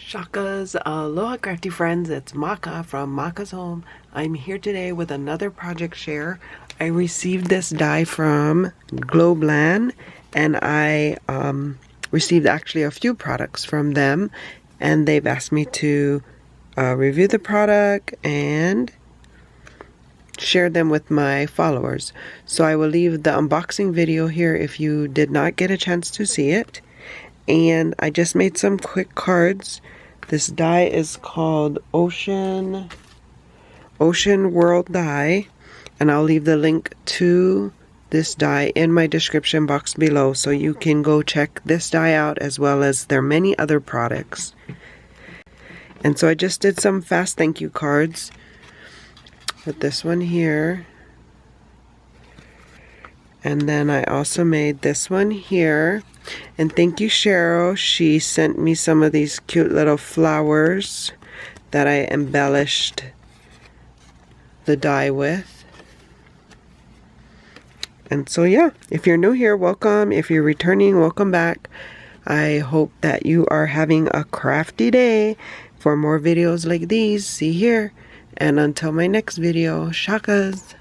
Shakas, aloha crafty friends, it's Maka from Makaz Home. I'm here today with another project share. I received this die from Globleland and I received actually a few products from them, and they've asked me to review the product and share them with my followers. So I will leave the unboxing video here if you did not get a chance to see it. And I just made some quick cards. This die is called Ocean World die, and I'll leave the link to this die in my description box below so you can go check this die out as well as their many other products. And so I just did some fast thank you cards with this one here. And then I also made this one here. And thank you, Cheryl. She sent me some of these cute little flowers that I embellished the die with. And so yeah, if you're new here, welcome. If you're returning, welcome back. I hope that you are having a crafty day. For more videos like these, see here. And until my next video, shakas.